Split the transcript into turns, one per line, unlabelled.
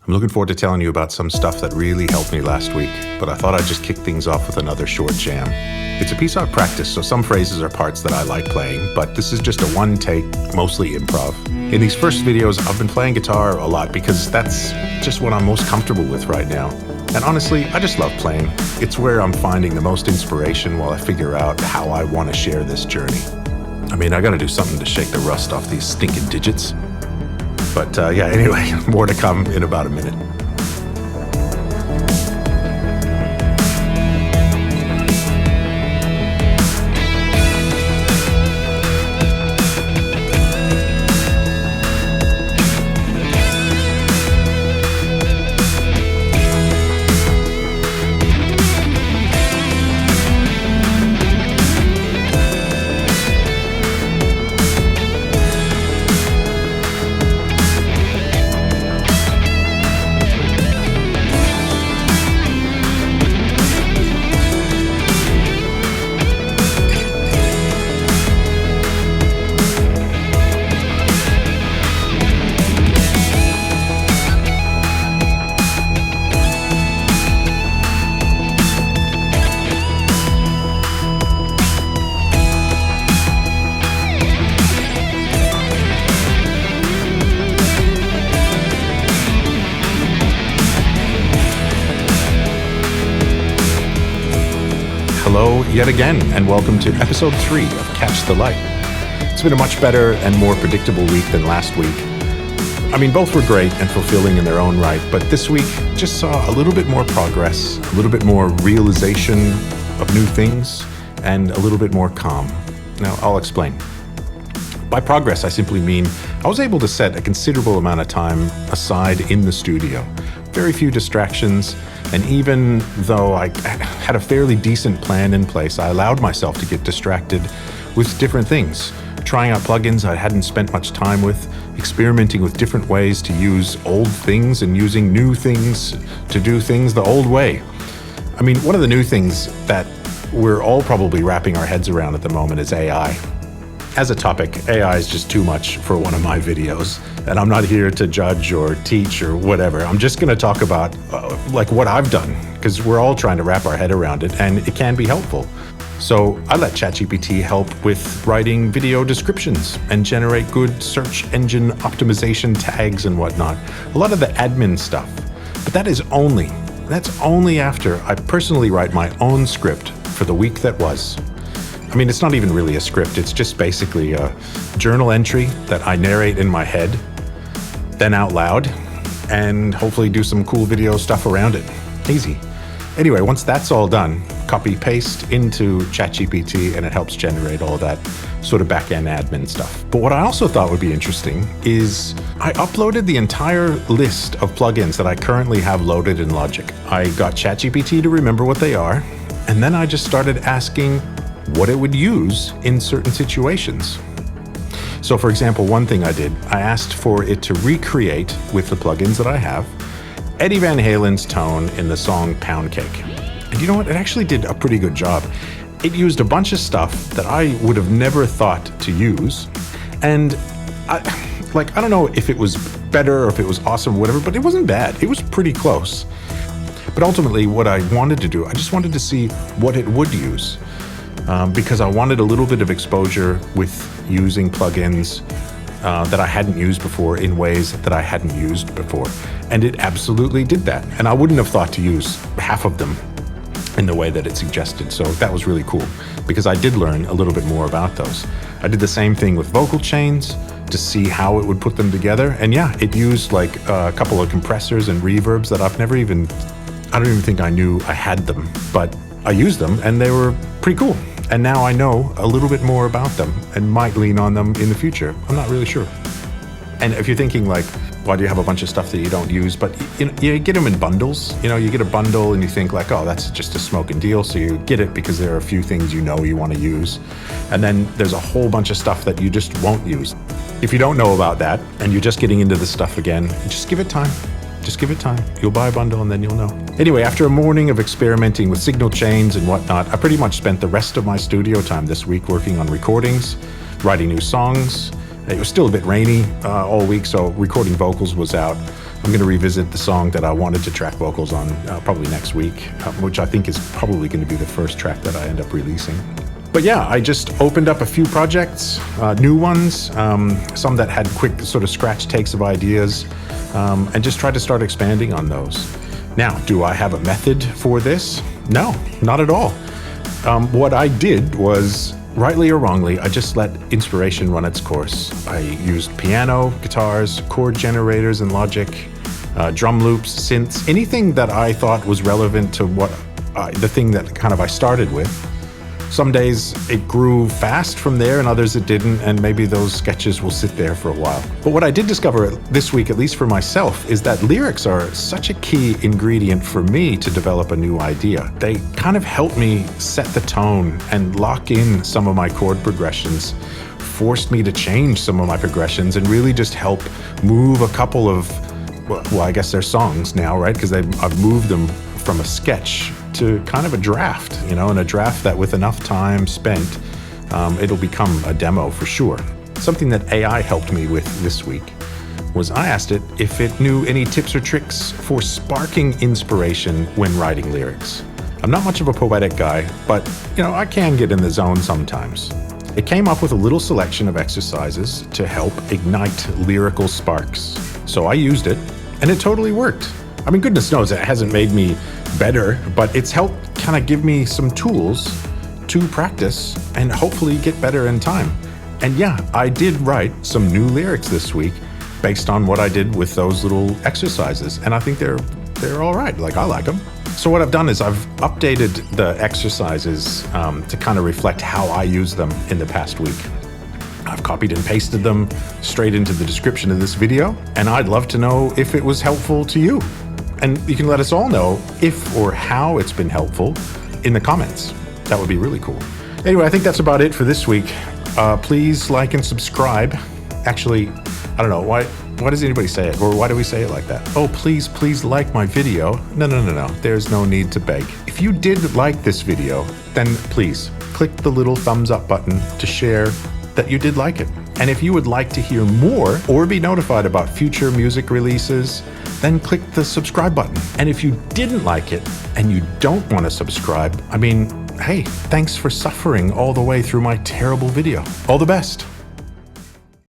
I'm looking forward to telling you about some stuff that really helped me last week, but I thought I'd just kick things off with another short jam. It's a piece I've practiced, so some phrases are parts that I like playing, but this is just a one-take, mostly improv. In these first videos, I've been playing guitar a lot because that's just what I'm most comfortable with right now. And honestly, I just love playing. It's where I'm finding the most inspiration while I figure out how I want to share this journey. I mean, I gotta do something to shake the rust off these stinking digits. But anyway, more to come in about a minute. Hello yet again, and welcome to episode 3 of Catch the Light. It's been a much better and more predictable week than last week. I mean, both were great and fulfilling in their own right, but this week just saw a little bit more progress, a little bit more realization of new things, and a little bit more calm. Now, I'll explain. By progress, I simply mean I was able to set a considerable amount of time aside in the studio. Very few distractions, and even though I had a fairly decent plan in place, I allowed myself to get distracted with different things, trying out plugins I hadn't spent much time with, experimenting with different ways to use old things and using new things to do things the old way. I mean, one of the new things that we're all probably wrapping our heads around at the moment is AI. As a topic, AI is just too much for one of my videos, and I'm not here to judge or teach or whatever. I'm just going to talk about what I've done, because we're all trying to wrap our head around it, and it can be helpful. So I let ChatGPT help with writing video descriptions and generate good search engine optimization tags and whatnot. A lot of the admin stuff. But that's only after I personally write my own script for the week that was. I mean, it's not even really a script. It's just basically a journal entry that I narrate in my head, then out loud, and hopefully do some cool video stuff around it. Easy. Anyway, once that's all done, copy paste into ChatGPT and it helps generate all that sort of back-end admin stuff. But what I also thought would be interesting is I uploaded the entire list of plugins that I currently have loaded in Logic. I got ChatGPT to remember what they are, and then I just started asking what it would use in certain situations. So for example, one thing I did, I asked for it to recreate, with the plugins that I have, Eddie Van Halen's tone in the song Pound Cake. And you know what? It actually did a pretty good job. It used a bunch of stuff that I would have never thought to use. And I don't know if it was better or if it was awesome or whatever, but it wasn't bad. It was pretty close. But ultimately what I wanted to do, I just wanted to see what it would use. Because I wanted a little bit of exposure with using plugins that I hadn't used before in ways that I hadn't used before. And it absolutely did that. And I wouldn't have thought to use half of them in the way that it suggested. So that was really cool because I did learn a little bit more about those. I did the same thing with vocal chains to see how it would put them together. And yeah, it used like a couple of compressors and reverbs that I don't even think I knew I had them, but I used them and they were pretty cool. And now I know a little bit more about them and might lean on them in the future. I'm not really sure. And if you're thinking like, why do you have a bunch of stuff that you don't use? But you get them in bundles. You get a bundle and you think like, oh, that's just a smoking deal. So you get it because there are a few things you want to use. And then there's a whole bunch of stuff that you just won't use. If you don't know about that and you're just getting into this stuff again, just give it time. Just give it time. You'll buy a bundle and then you'll know. Anyway, after a morning of experimenting with signal chains and whatnot, I pretty much spent the rest of my studio time this week working on recordings, writing new songs. It was still a bit rainy all week, so recording vocals was out. I'm going to revisit the song that I wanted to track vocals on probably next week, which I think is probably going to be the first track that I end up releasing. But yeah, I just opened up a few projects, new ones, some that had quick sort of scratch takes of ideas, and just tried to start expanding on those. Now, do I have a method for this? No, not at all. What I did was, rightly or wrongly, I just let inspiration run its course. I used piano, guitars, chord generators in Logic, drum loops, synths, anything that I thought was relevant to the thing that kind of I started with. Some days it grew fast from there and others it didn't, and maybe those sketches will sit there for a while. But what I did discover this week, at least for myself, is that lyrics are such a key ingredient for me to develop a new idea. They kind of help me set the tone and lock in some of my chord progressions, forced me to change some of my progressions, and really just help move a couple of, well, I guess they're songs now, right? Because I've moved them from a sketch to kind of a draft, and a draft that with enough time spent, it'll become a demo for sure. Something that AI helped me with this week was I asked it if it knew any tips or tricks for sparking inspiration when writing lyrics. I'm not much of a poetic guy, but I can get in the zone sometimes. It came up with a little selection of exercises to help ignite lyrical sparks. So I used it, and it totally worked. I mean, goodness knows it hasn't made me better, but it's helped kind of give me some tools to practice and hopefully get better in time. And yeah, I did write some new lyrics this week based on what I did with those little exercises, and I think they're all right. Like, I like them. So what I've done is I've updated the exercises to kind of reflect how I use them in the past week. I've copied and pasted them straight into the description of this video, and I'd love to know if it was helpful to you. And you can let us all know if or how it's been helpful in the comments. That would be really cool. Anyway, I think that's about it for this week. Please like and subscribe. Actually, I don't know, why does anybody say it? Or why do we say it like that? Oh, please like my video. No. There's no need to beg. If you did like this video, then please click the little thumbs up button to share that you did like it. And if you would like to hear more or be notified about future music releases, then click the subscribe button. And if you didn't like it and you don't want to subscribe, hey, thanks for suffering all the way through my terrible video. All the best.